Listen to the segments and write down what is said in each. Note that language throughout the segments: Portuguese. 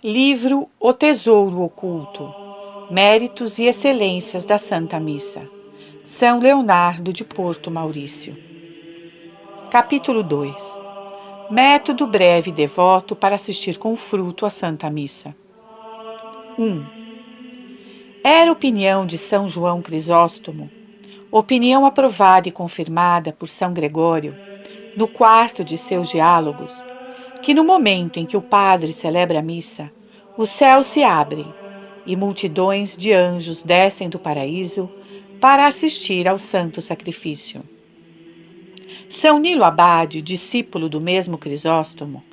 Livro O Tesouro Oculto, Méritos e Excelências da Santa Missa, São Leonardo de Porto Maurício. Capítulo 2. Método breve e devoto para assistir com fruto à Santa Missa. 1. Era opinião de São João Crisóstomo, opinião aprovada e confirmada por São Gregório, no quarto de seus diálogos, que no momento em que o padre celebra a missa, os céus se abrem e multidões de anjos descem do paraíso para assistir ao santo sacrifício. São Nilo Abade, discípulo do mesmo Crisóstomo,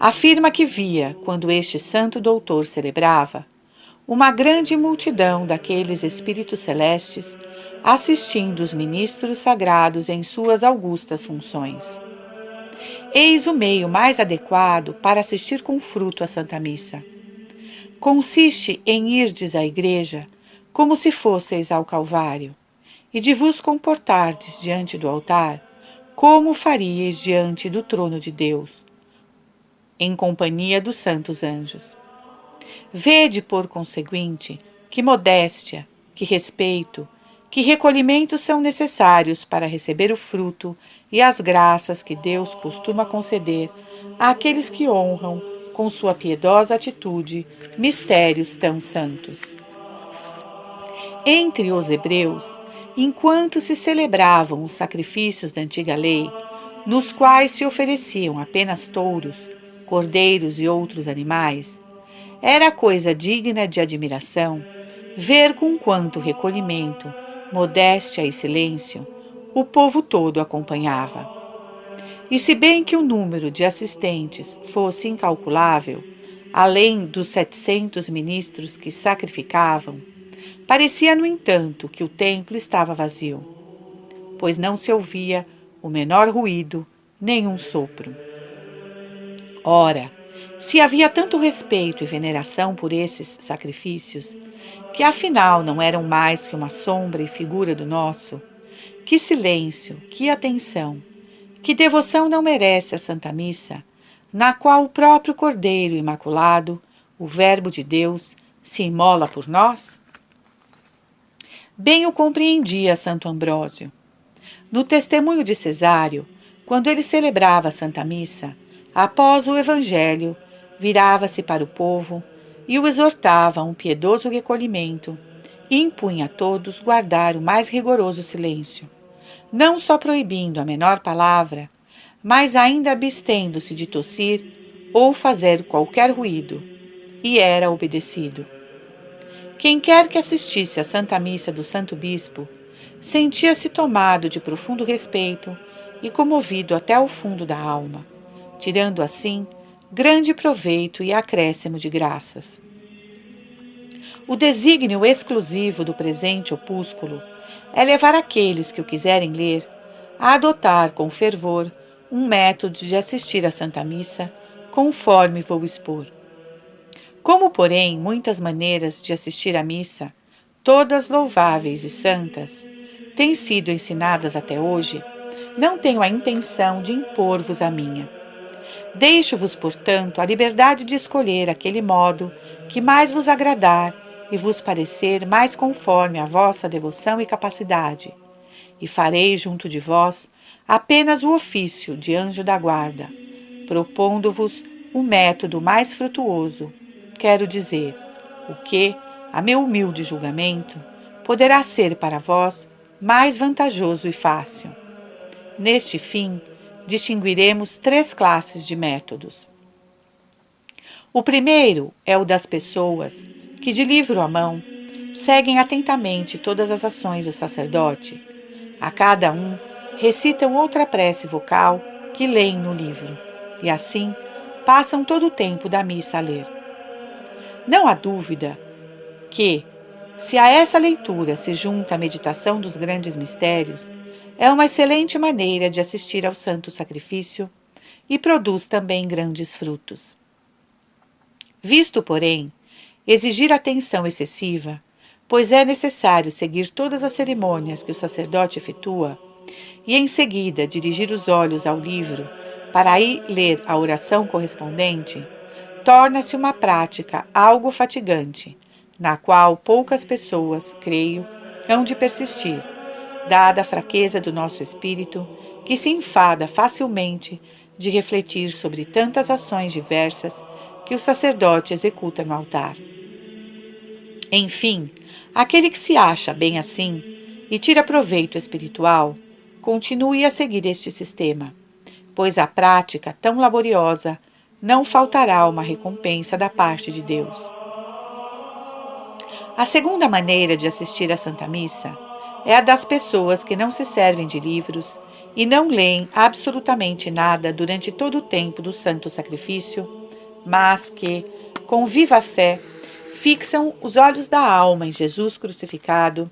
afirma que via, quando este santo doutor celebrava, uma grande multidão daqueles espíritos celestes assistindo os ministros sagrados em suas augustas funções. Eis o meio mais adequado para assistir com fruto à Santa Missa. Consiste em irdes à igreja como se fosseis ao Calvário, e de vos comportardes diante do altar como faríeis diante do trono de Deus, em companhia dos santos anjos. Vede, por conseguinte, que modéstia, que respeito, que recolhimento são necessários para receber o fruto e as graças que Deus costuma conceder àqueles que honram, com sua piedosa atitude, mistérios tão santos. Entre os hebreus, enquanto se celebravam os sacrifícios da antiga lei, nos quais se ofereciam apenas touros, cordeiros e outros animais, era coisa digna de admiração ver com quanto recolhimento, modéstia e silêncio o povo todo acompanhava. E se bem que o número de assistentes fosse incalculável, além dos 700 ministros que sacrificavam, parecia, no entanto, que o templo estava vazio, pois não se ouvia o menor ruído, nem um sopro. Ora, se havia tanto respeito e veneração por esses sacrifícios, que afinal não eram mais que uma sombra e figura do nosso, que silêncio, que atenção, que devoção não merece a Santa Missa, na qual o próprio Cordeiro Imaculado, o Verbo de Deus, se imola por nós? Bem o compreendia Santo Ambrósio. No testemunho de Cesário, quando ele celebrava a Santa Missa, após o Evangelho, virava-se para o povo e o exortava a um piedoso recolhimento e impunha a todos guardar o mais rigoroso silêncio, não só proibindo a menor palavra, mas ainda abstendo-se de tossir ou fazer qualquer ruído, e era obedecido. Quem quer que assistisse à Santa Missa do Santo Bispo sentia-se tomado de profundo respeito e comovido até o fundo da alma, tirando assim grande proveito e acréscimo de graças. O desígnio exclusivo do presente opúsculo é levar aqueles que o quiserem ler a adotar com fervor um método de assistir à Santa Missa, conforme vou expor. Como, porém, muitas maneiras de assistir à missa, todas louváveis e santas, têm sido ensinadas até hoje, não tenho a intenção de impor-vos a minha. Deixo-vos, portanto, a liberdade de escolher aquele modo que mais vos agradar e vos parecer mais conforme à vossa devoção e capacidade, e farei junto de vós apenas o ofício de anjo da guarda, propondo-vos o método mais frutuoso, quero dizer, o que, a meu humilde julgamento, poderá ser para vós mais vantajoso e fácil. Neste fim, distinguiremos 3 classes de métodos. O primeiro é o das pessoas que, de livro à mão, seguem atentamente todas as ações do sacerdote. A cada um recitam outra prece vocal que leem no livro, e assim passam todo o tempo da missa a ler. Não há dúvida que, se a essa leitura se junta a meditação dos grandes mistérios, é uma excelente maneira de assistir ao santo sacrifício e produz também grandes frutos. Visto, porém, exigir atenção excessiva, pois é necessário seguir todas as cerimônias que o sacerdote efetua e, em seguida, dirigir os olhos ao livro para aí ler a oração correspondente, torna-se uma prática algo fatigante, na qual poucas pessoas, creio, hão de persistir, dada a fraqueza do nosso espírito, que se enfada facilmente de refletir sobre tantas ações diversas que o sacerdote executa no altar. Enfim, aquele que se acha bem assim e tira proveito espiritual, continue a seguir este sistema, pois a prática tão laboriosa não faltará uma recompensa da parte de Deus. A segunda maneira de assistir à Santa Missa é a das pessoas que não se servem de livros e não leem absolutamente nada durante todo o tempo do santo sacrifício, mas que, com viva fé, fixam os olhos da alma em Jesus crucificado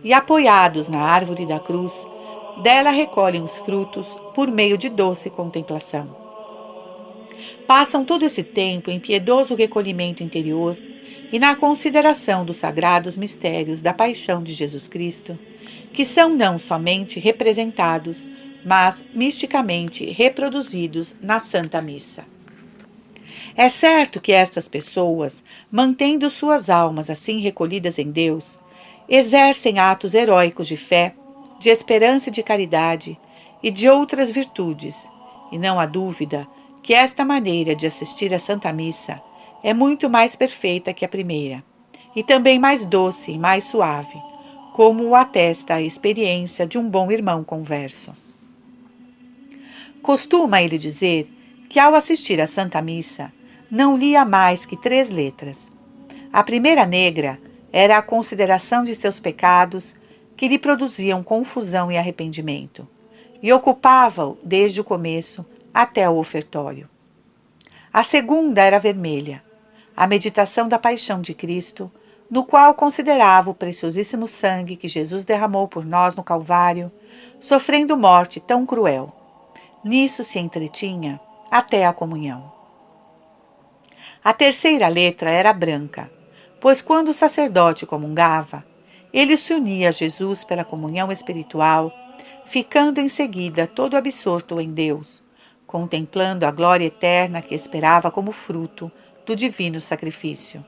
e, apoiados na árvore da cruz, dela recolhem os frutos por meio de doce contemplação. Passam todo esse tempo em piedoso recolhimento interior e na consideração dos sagrados mistérios da paixão de Jesus Cristo, que são não somente representados, mas misticamente reproduzidos na Santa Missa. É certo que estas pessoas, mantendo suas almas assim recolhidas em Deus, exercem atos heróicos de fé, de esperança e de caridade e de outras virtudes, e não há dúvida que esta maneira de assistir à Santa Missa é muito mais perfeita que a primeira, e também mais doce e mais suave, como o atesta a experiência de um bom irmão converso. Costuma ele dizer que, ao assistir à Santa Missa, não lia mais que 3 letras. A primeira negra era a consideração de seus pecados, que lhe produziam confusão e arrependimento, e ocupava-o desde o começo até o ofertório. A segunda era vermelha, a meditação da paixão de Cristo, no qual considerava o preciosíssimo sangue que Jesus derramou por nós no Calvário, sofrendo morte tão cruel. Nisso se entretinha até a comunhão. A terceira letra era branca, pois quando o sacerdote comungava, ele se unia a Jesus pela comunhão espiritual, ficando em seguida todo absorto em Deus, contemplando a glória eterna que esperava como fruto do divino sacrifício.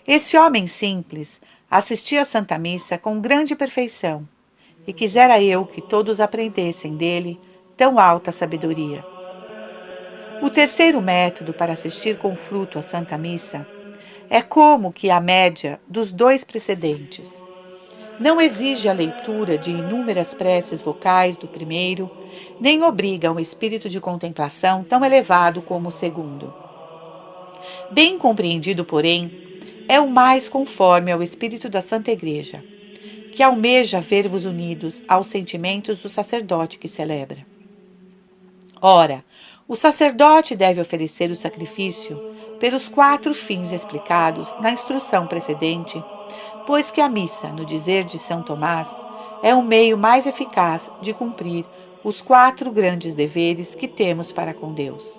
Esse homem simples assistia à Santa Missa com grande perfeição, e quisera eu que todos aprendessem dele tão alta sabedoria. O terceiro método para assistir com fruto à Santa Missa é como que a média dos 2 precedentes. Não exige a leitura de inúmeras preces vocais do primeiro, nem obriga a um espírito de contemplação tão elevado como o segundo. Bem compreendido, porém, é o mais conforme ao espírito da Santa Igreja, que almeja ver-vos unidos aos sentimentos do sacerdote que celebra. Ora, o sacerdote deve oferecer o sacrifício pelos 4 fins explicados na instrução precedente, pois que a missa, no dizer de São Tomás, é o meio mais eficaz de cumprir os 4 grandes deveres que temos para com Deus.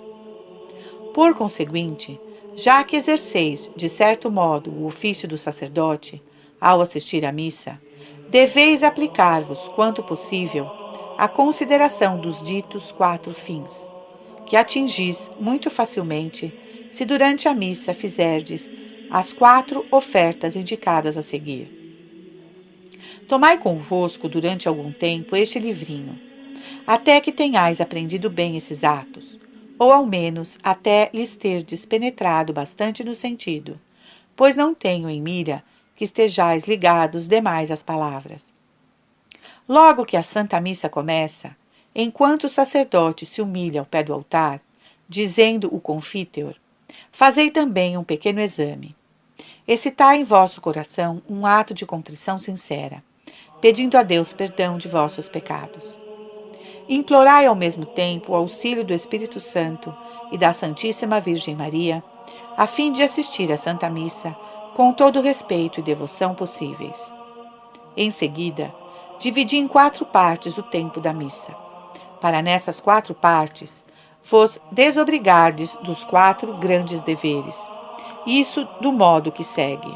Por conseguinte, já que exerceis, de certo modo, o ofício do sacerdote, ao assistir à missa, deveis aplicar-vos, quanto possível, à consideração dos ditos 4 fins, que atingis muito facilmente se durante a missa fizerdes as 4 ofertas indicadas a seguir. Tomai convosco durante algum tempo este livrinho, até que tenhais aprendido bem esses atos, ou ao menos até lhes terdes penetrado bastante no sentido, pois não tenho em mira que estejais ligados demais às palavras. Logo que a Santa Missa começa, enquanto o sacerdote se humilha ao pé do altar, dizendo o confiteor, fazei também um pequeno exame. Excitai em vosso coração um ato de contrição sincera, pedindo a Deus perdão de vossos pecados. Implorai ao mesmo tempo o auxílio do Espírito Santo e da Santíssima Virgem Maria, a fim de assistir à Santa Missa com todo o respeito e devoção possíveis. Em seguida, dividi em 4 partes o tempo da missa, para nessas 4 partes vos desobrigardes dos 4 grandes deveres, isso do modo que segue.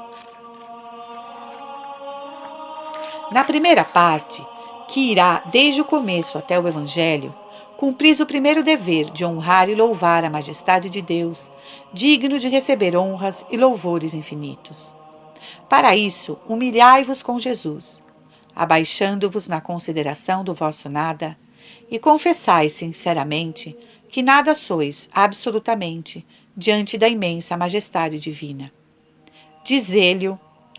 Na primeira parte, que irá desde o começo até o Evangelho, cumpris o primeiro dever de honrar e louvar a majestade de Deus, digno de receber honras e louvores infinitos. Para isso, humilhai-vos com Jesus, abaixando-vos na consideração do vosso nada, e confessai sinceramente que nada sois absolutamente diante da imensa majestade divina. Dizei-lhe,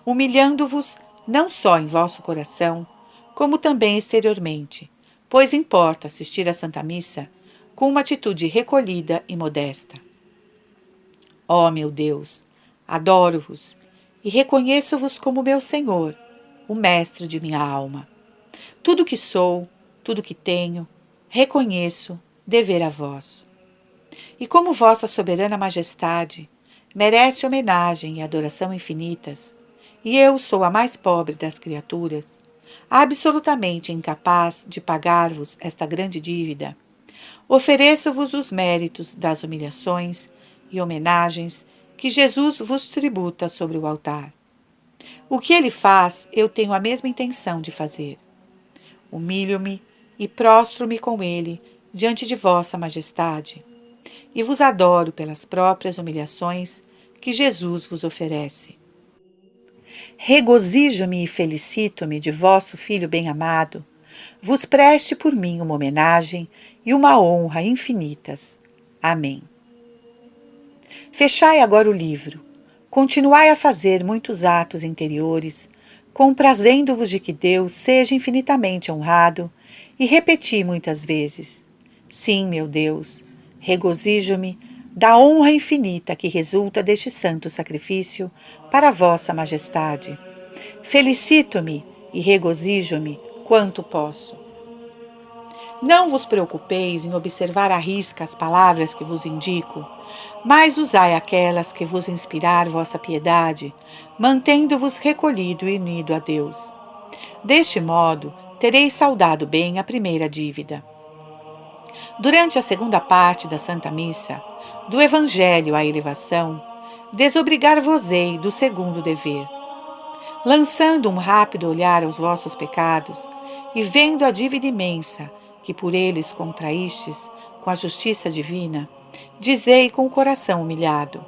humilhando-vos não só em vosso coração, como também exteriormente, pois importa assistir à Santa Missa com uma atitude recolhida e modesta. Ó meu Deus, adoro-vos e reconheço-vos como meu Senhor, o Mestre de minha alma. Tudo que sou, tudo que tenho, reconheço dever a vós. E como vossa soberana majestade merece homenagem e adoração infinitas, e eu sou a mais pobre das criaturas, absolutamente incapaz de pagar-vos esta grande dívida, ofereço-vos os méritos das humilhações e homenagens que Jesus vos tributa sobre o altar. O que ele faz, eu tenho a mesma intenção de fazer. Humilho-me e prostro-me com ele diante de vossa majestade, e vos adoro pelas próprias humilhações que Jesus vos oferece. Regozijo-me e felicito-me de vosso Filho bem-amado, vos preste por mim uma homenagem e uma honra infinitas. Amém. Fechai agora o livro, continuai a fazer muitos atos interiores, comprazendo-vos de que Deus seja infinitamente honrado, e repeti muitas vezes: sim, meu Deus, regozijo-me da honra infinita que resulta deste santo sacrifício para vossa majestade. Felicito-me e regozijo-me quanto posso. Não vos preocupeis em observar à risca as palavras que vos indico, mas usai aquelas que vos inspirar vossa piedade, mantendo-vos recolhido e unido a Deus. Deste modo, tereis saldado bem a primeira dívida. Durante a segunda parte da Santa Missa, do Evangelho à Elevação, desobrigar-vos-ei do segundo dever. Lançando um rápido olhar aos vossos pecados e vendo a dívida imensa que por eles contraístes com a justiça divina, dizei com o coração humilhado: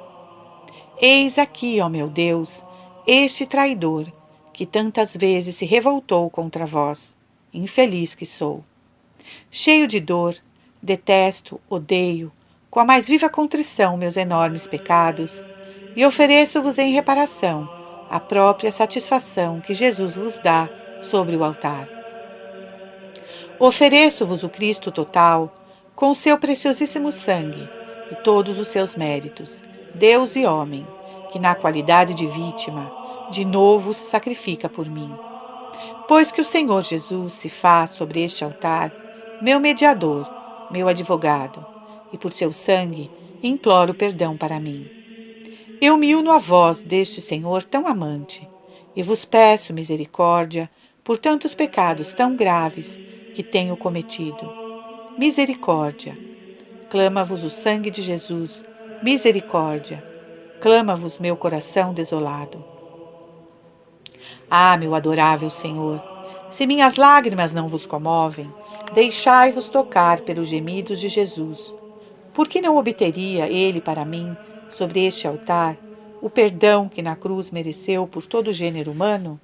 eis aqui, ó meu Deus, este traidor que tantas vezes se revoltou contra vós, infeliz que sou. Cheio de dor, detesto, odeio, com a mais viva contrição meus enormes pecados, e ofereço-vos em reparação a própria satisfação que Jesus vos dá sobre o altar. Ofereço-vos o Cristo total, com o seu preciosíssimo sangue e todos os seus méritos, Deus e homem, que na qualidade de vítima, de novo se sacrifica por mim. Pois que o Senhor Jesus se faz sobre este altar meu mediador, meu advogado, e por seu sangue imploro perdão para mim. Eu me uno a vós deste Senhor tão amante, e vos peço misericórdia por tantos pecados tão graves que tenho cometido. Misericórdia. Clama-vos o sangue de Jesus, misericórdia. Clama-vos meu coração desolado. Ah, meu adorável Senhor, se minhas lágrimas não vos comovem, deixai-vos tocar pelos gemidos de Jesus. Por que não obteria ele para mim, sobre este altar, o perdão que na cruz mereceu por todo o gênero humano?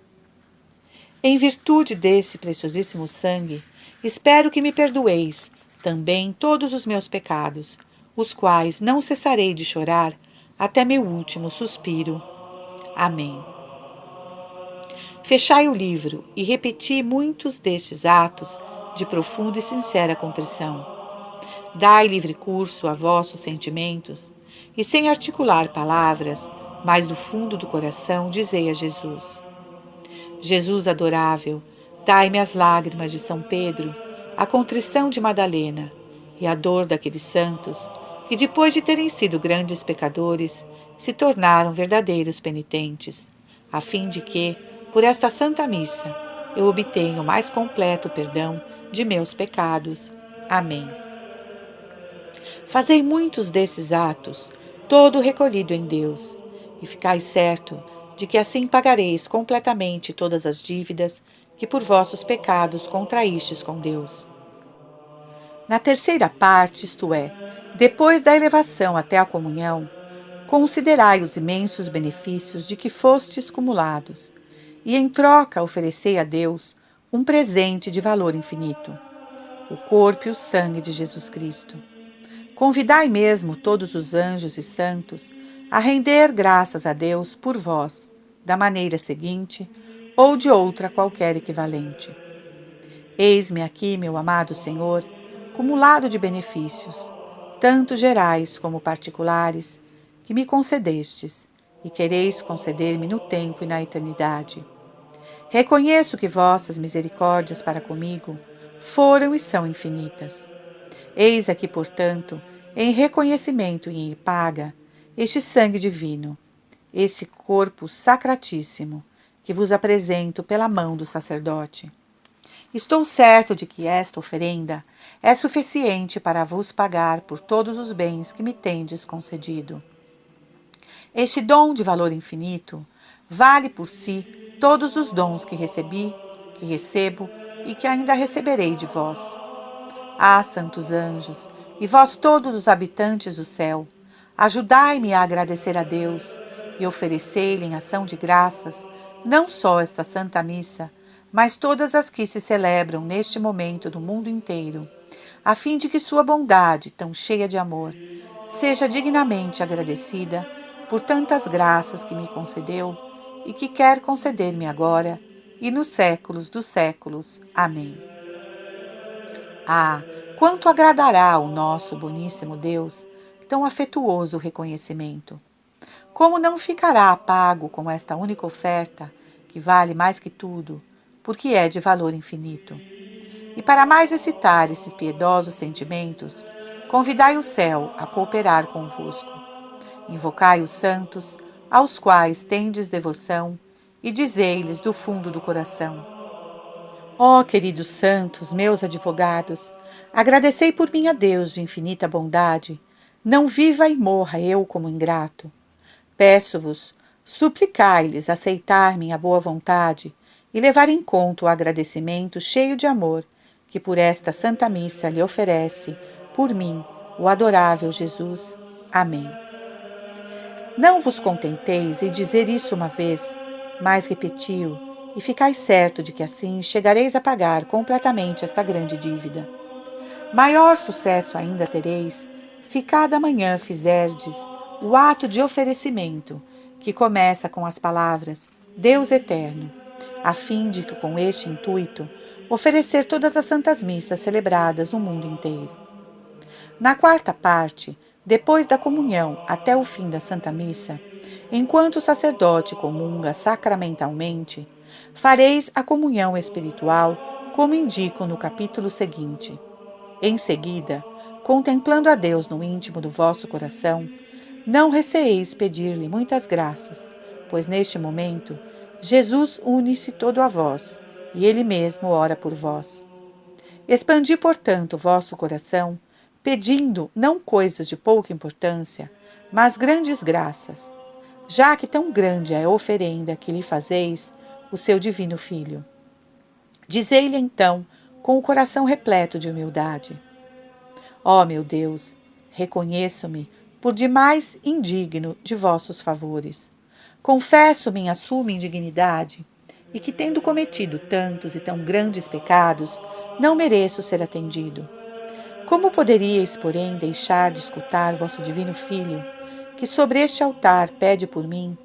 Em virtude desse preciosíssimo sangue, espero que me perdoeis também todos os meus pecados, os quais não cessarei de chorar até meu último suspiro. Amém. Fechai o livro e repeti muitos destes atos de profunda e sincera contrição. Dai livre curso a vossos sentimentos e, sem articular palavras, mas do fundo do coração, dizei a Jesus: Jesus adorável, dai-me as lágrimas de São Pedro, a contrição de Madalena e a dor daqueles santos que, depois de terem sido grandes pecadores, se tornaram verdadeiros penitentes, a fim de que, por esta Santa Missa, eu obtenha o mais completo perdão de meus pecados. Amém. Fazei muitos desses atos, todo recolhido em Deus, e ficai certo de que assim pagareis completamente todas as dívidas que por vossos pecados contraístes com Deus. Na terceira parte, isto é, depois da elevação até a comunhão, considerai os imensos benefícios de que fostes cumulados, e em troca oferecei a Deus um presente de valor infinito, o corpo e o sangue de Jesus Cristo. Convidai mesmo todos os anjos e santos a render graças a Deus por vós, da maneira seguinte ou de outra qualquer equivalente. Eis-me aqui, meu amado Senhor, cumulado de benefícios, tanto gerais como particulares, que me concedestes e quereis conceder-me no tempo e na eternidade. Reconheço que vossas misericórdias para comigo foram e são infinitas. Eis aqui, portanto, em reconhecimento e em paga, este sangue divino, este corpo sacratíssimo, que vos apresento pela mão do sacerdote. Estou certo de que esta oferenda é suficiente para vos pagar por todos os bens que me tendes concedido. Este dom de valor infinito vale por si todos os dons que recebi, que recebo e que ainda receberei de vós. Ah, santos anjos, e vós todos os habitantes do céu, ajudai-me a agradecer a Deus e oferecer-lhe em ação de graças não só esta Santa Missa, mas todas as que se celebram neste momento do mundo inteiro, a fim de que sua bondade, tão cheia de amor, seja dignamente agradecida por tantas graças que me concedeu e que quer conceder-me agora e nos séculos dos séculos. Amém. Ah, quanto agradará ao nosso boníssimo Deus tão afetuoso reconhecimento! Como não ficará pago com esta única oferta, que vale mais que tudo, porque é de valor infinito? E para mais excitar esses piedosos sentimentos, convidai o céu a cooperar convosco. Invocai os santos, aos quais tendes devoção, e dizei-lhes do fundo do coração: ó queridos santos, meus advogados, agradecei por mim a Deus de infinita bondade, não viva e morra eu como ingrato. Peço-vos, suplicai-lhes aceitar minha boa vontade e levar em conta o agradecimento cheio de amor que por esta Santa Missa lhe oferece, por mim, o adorável Jesus. Amém. Não vos contenteis em dizer isso uma vez, mas repeti-o, e ficai certo de que assim chegareis a pagar completamente esta grande dívida. Maior sucesso ainda tereis se cada manhã fizerdes o ato de oferecimento, que começa com as palavras Deus Eterno, a fim de que com este intuito oferecer todas as santas missas celebradas no mundo inteiro. Na quarta parte, depois da comunhão até o fim da Santa Missa, enquanto o sacerdote comunga sacramentalmente, fareis a comunhão espiritual, como indico no capítulo seguinte. Em seguida, contemplando a Deus no íntimo do vosso coração, não receeis pedir-lhe muitas graças, pois neste momento Jesus une-se todo a vós, e Ele mesmo ora por vós. Expandi, portanto, o vosso coração, pedindo não coisas de pouca importância, mas grandes graças, já que tão grande é a oferenda que lhe fazeis, o seu divino Filho. Dizei-lhe então, com o coração repleto de humildade: ó meu Deus, reconheço-me por demais indigno de vossos favores. Confesso minha suma indignidade e que, tendo cometido tantos e tão grandes pecados, não mereço ser atendido. Como poderíeis, porém, deixar de escutar vosso divino Filho, que sobre este altar pede por mim,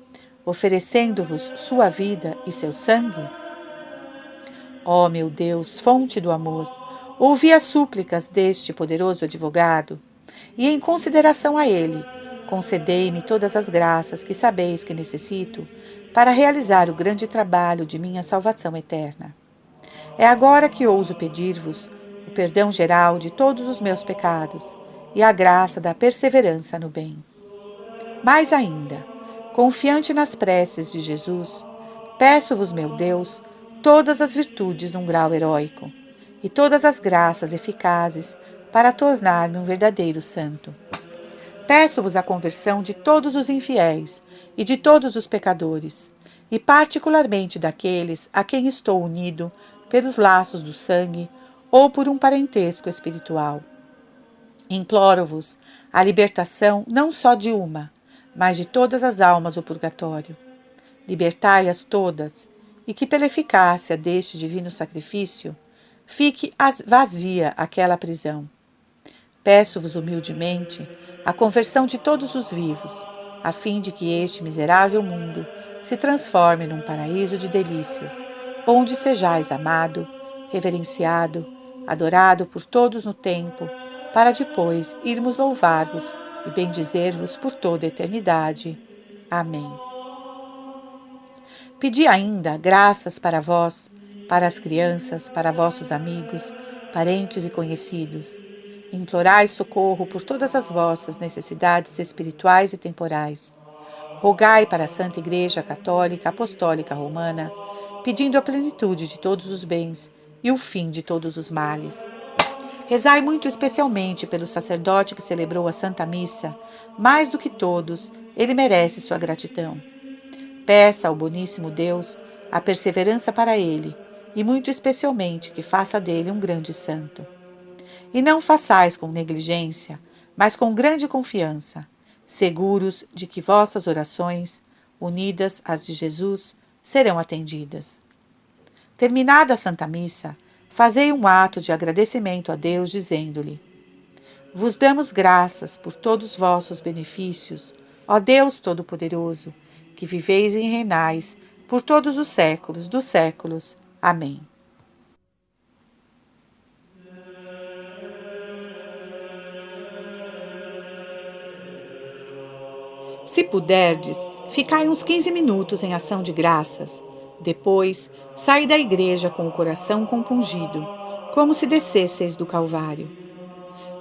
oferecendo-vos sua vida e seu sangue? Ó meu Deus, fonte do amor, ouvi as súplicas deste poderoso advogado, e em consideração a ele, concedei-me todas as graças que sabeis que necessito para realizar o grande trabalho de minha salvação eterna. É agora que ouso pedir-vos o perdão geral de todos os meus pecados e a graça da perseverança no bem. Mais ainda, confiante nas preces de Jesus, peço-vos, meu Deus, todas as virtudes num grau heróico e todas as graças eficazes para tornar-me um verdadeiro santo. Peço-vos a conversão de todos os infiéis e de todos os pecadores, e particularmente daqueles a quem estou unido pelos laços do sangue ou por um parentesco espiritual. Imploro-vos a libertação não só de uma, mas de todas as almas do purgatório. Libertai-as todas, e que pela eficácia deste divino sacrifício fique vazia aquela prisão. Peço-vos humildemente a conversão de todos os vivos, a fim de que este miserável mundo se transforme num paraíso de delícias, onde sejais amado, reverenciado, adorado por todos no tempo, para depois irmos louvar-vos e bendizer-vos por toda a eternidade. Amém. Pedi ainda graças para vós, para as crianças, para vossos amigos, parentes e conhecidos. Implorai socorro por todas as vossas necessidades espirituais e temporais. Rogai para a Santa Igreja Católica Apostólica Romana, pedindo a plenitude de todos os bens e o fim de todos os males. Rezai muito especialmente pelo sacerdote que celebrou a Santa Missa. Mais do que todos, ele merece sua gratidão. Peça ao boníssimo Deus a perseverança para ele, e muito especialmente que faça dele um grande santo. E não façais com negligência, mas com grande confiança, seguros de que vossas orações, unidas às de Jesus, serão atendidas. Terminada a Santa Missa, fazei um ato de agradecimento a Deus, dizendo-lhe: Vos damos graças por todos vossos benefícios, ó Deus Todo-Poderoso, que viveis e reinais por todos os séculos dos séculos. Amém. Se puderdes, ficai uns 15 minutos em ação de graças. Depois, saí da igreja com o coração compungido, como se descesseis do Calvário.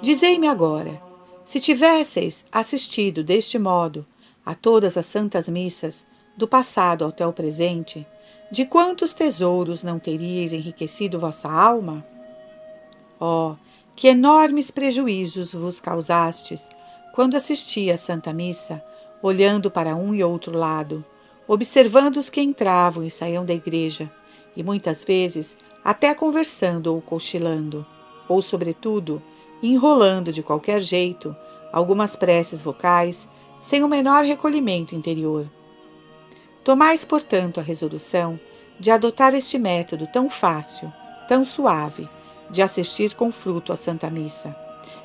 Dizei-me agora, se tivesseis assistido deste modo a todas as santas missas, do passado até o presente, de quantos tesouros não teríeis enriquecido vossa alma? Oh, que enormes prejuízos vos causastes quando assisti à Santa Missa, olhando para um e outro lado, observando os que entravam e saíam da igreja, e muitas vezes até conversando ou cochilando, ou, sobretudo, enrolando de qualquer jeito algumas preces vocais, sem o menor recolhimento interior. Tomais, portanto, a resolução de adotar este método tão fácil, tão suave, de assistir com fruto à Santa Missa,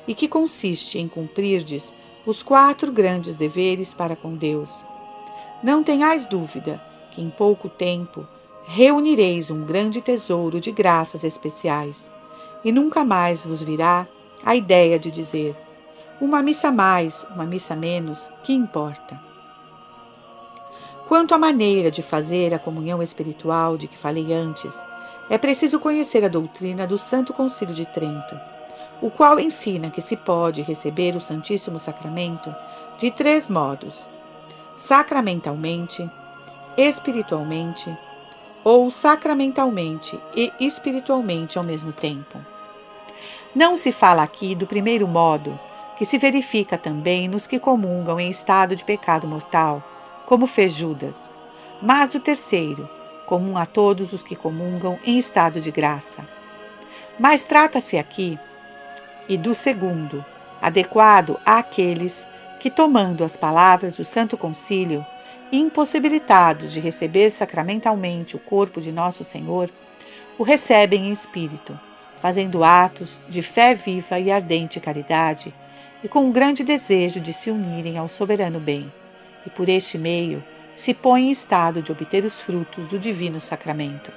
e que consiste em cumprirdes os 4 grandes deveres para com Deus. Não tenhais dúvida que em pouco tempo reunireis um grande tesouro de graças especiais, e nunca mais vos virá a ideia de dizer: uma missa mais, uma missa menos, que importa? Quanto à maneira de fazer a comunhão espiritual de que falei antes, é preciso conhecer a doutrina do Santo Concílio de Trento, o qual ensina que se pode receber o Santíssimo Sacramento de 3 modos: sacramentalmente, espiritualmente ou sacramentalmente e espiritualmente ao mesmo tempo. Não se fala aqui do primeiro modo, que se verifica também nos que comungam em estado de pecado mortal, como fez Judas, mas do terceiro, comum a todos os que comungam em estado de graça. Mas trata-se aqui e do segundo, adequado àqueles que, tomando as palavras do Santo Concílio, impossibilitados de receber sacramentalmente o corpo de Nosso Senhor, o recebem em espírito, fazendo atos de fé viva e ardente caridade, e com um grande desejo de se unirem ao soberano bem, e por este meio se põem em estado de obter os frutos do divino sacramento.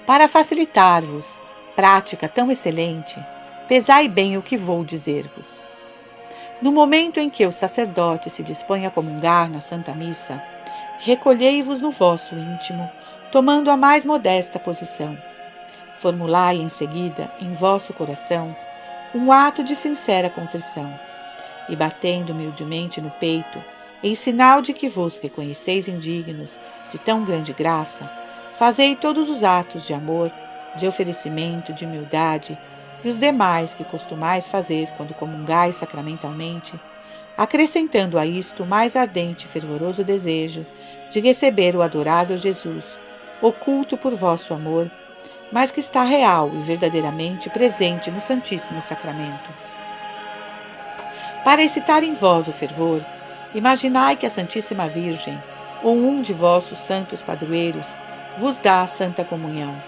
Para facilitar-vos prática tão excelente, pesai bem o que vou dizer-vos. No momento em que o sacerdote se dispõe a comungar na Santa Missa, recolhei-vos no vosso íntimo, tomando a mais modesta posição. Formulai em seguida, em vosso coração, um ato de sincera contrição, e batendo humildemente no peito, em sinal de que vos reconheceis indignos de tão grande graça, fazei todos os atos de amor, de oferecimento, de humildade, e os demais que costumais fazer quando comungais sacramentalmente, acrescentando a isto o mais ardente e fervoroso desejo de receber o adorável Jesus, oculto por vosso amor, mas que está real e verdadeiramente presente no Santíssimo Sacramento. Para excitar em vós o fervor, imaginai que a Santíssima Virgem, ou um de vossos santos padroeiros, vos dá a Santa Comunhão.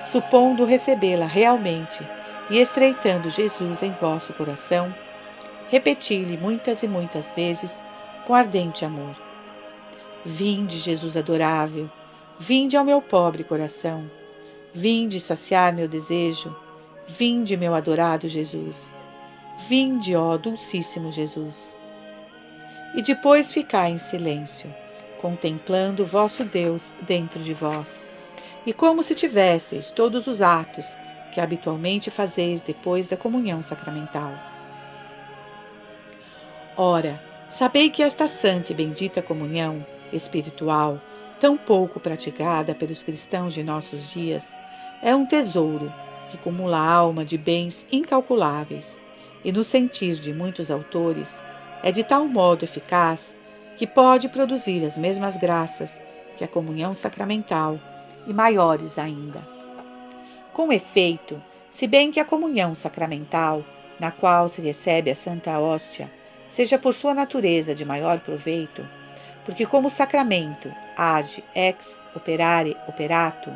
Supondo recebê-la realmente e estreitando Jesus em vosso coração, repeti-lhe muitas e muitas vezes com ardente amor: Vinde, Jesus adorável, vinde ao meu pobre coração, vinde saciar meu desejo, vinde, meu adorado Jesus, vinde, ó dulcíssimo Jesus. E depois ficai em silêncio, contemplando vosso Deus dentro de vós, e como se tivesseis todos os atos que habitualmente fazeis depois da comunhão sacramental. Ora, sabei que esta santa e bendita comunhão espiritual, tão pouco praticada pelos cristãos de nossos dias, é um tesouro que acumula a alma de bens incalculáveis, e no sentir de muitos autores, é de tal modo eficaz que pode produzir as mesmas graças que a comunhão sacramental, e maiores ainda. Com efeito, se bem que a comunhão sacramental, na qual se recebe a Santa Hóstia, seja por sua natureza de maior proveito, porque como o sacramento age ex operare operato,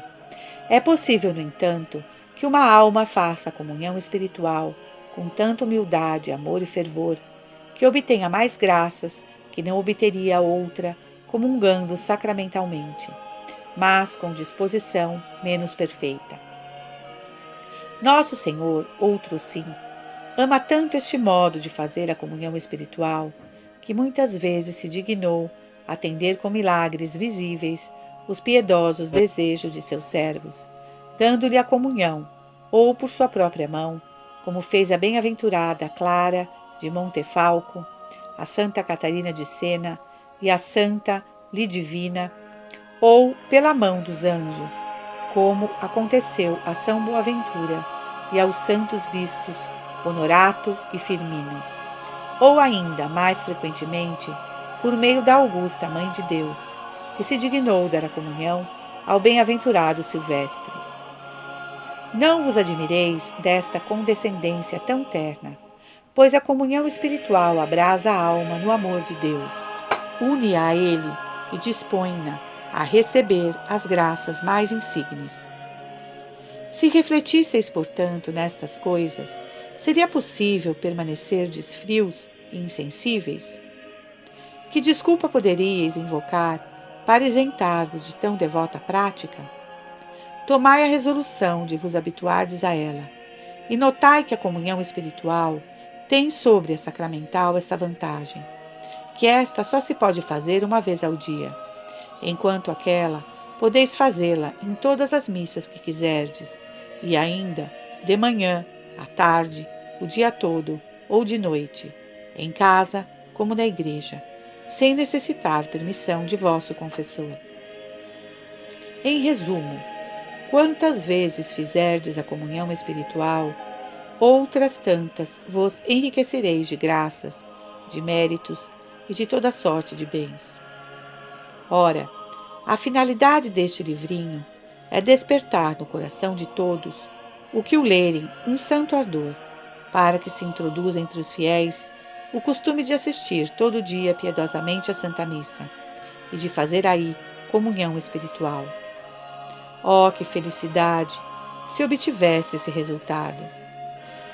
é possível, no entanto, que uma alma faça a comunhão espiritual com tanta humildade, amor e fervor, que obtenha mais graças que não obteria outra comungando sacramentalmente, mas com disposição menos perfeita. Nosso Senhor, outro sim, ama tanto este modo de fazer a comunhão espiritual, que muitas vezes se dignou atender com milagres visíveis os piedosos desejos de seus servos, dando-lhe a comunhão, ou por sua própria mão, como fez a bem-aventurada Clara de Montefalco, a Santa Catarina de Sena e a Santa Lidivina, ou pela mão dos anjos, como aconteceu a São Boaventura e aos santos bispos Honorato e Firmino, ou ainda, mais frequentemente, por meio da augusta Mãe de Deus, que se dignou dar a comunhão ao bem-aventurado Silvestre. Não vos admireis desta condescendência tão terna, pois a comunhão espiritual abrasa a alma no amor de Deus, une-a a Ele e dispõe-na a receber as graças mais insignes. Se refletisseis, portanto, nestas coisas, seria possível permanecerdes frios e insensíveis? Que desculpa poderíeis invocar para isentar-vos de tão devota prática? Tomai a resolução de vos habituardes a ela, e notai que a comunhão espiritual tem sobre a sacramental esta vantagem, que esta só se pode fazer uma vez ao dia, enquanto aquela podeis fazê-la em todas as missas que quiserdes, e ainda de manhã, à tarde, o dia todo ou de noite, em casa como na igreja, sem necessitar permissão de vosso confessor. Em resumo, quantas vezes fizerdes a comunhão espiritual, outras tantas vos enriquecereis de graças, de méritos e de toda sorte de bens. Ora, a finalidade deste livrinho é despertar no coração de todos o que o lerem um santo ardor, para que se introduza entre os fiéis o costume de assistir todo dia piedosamente à Santa Missa e de fazer aí comunhão espiritual. Oh, que felicidade se obtivesse esse resultado!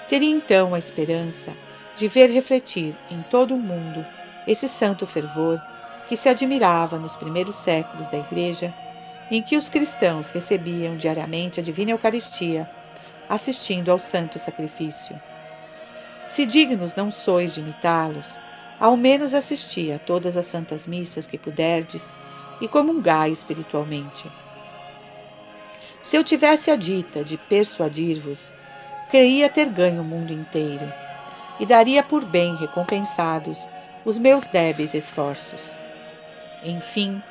Teria então a esperança de ver refletir em todo o mundo esse santo fervor que se admirava nos primeiros séculos da Igreja, em que os cristãos recebiam diariamente a Divina Eucaristia, assistindo ao santo sacrifício. Se dignos não sois de imitá-los, ao menos assisti a todas as santas missas que puderdes e comungai espiritualmente. Se eu tivesse a dita de persuadir-vos, creia ter ganho o mundo inteiro, e daria por bem recompensados os meus débeis esforços. Enfim,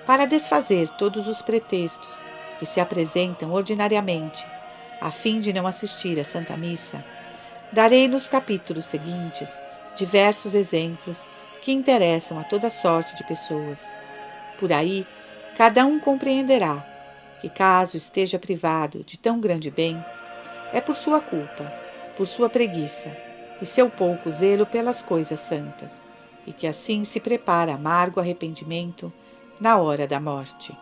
para desfazer todos os pretextos que se apresentam ordinariamente, a fim de não assistir à Santa Missa, darei nos capítulos seguintes diversos exemplos que interessam a toda sorte de pessoas. Por aí, cada um compreenderá que, caso esteja privado de tão grande bem, é por sua culpa, por sua preguiça, e seu pouco zelo pelas coisas santas, e que assim se prepara amargo arrependimento na hora da morte.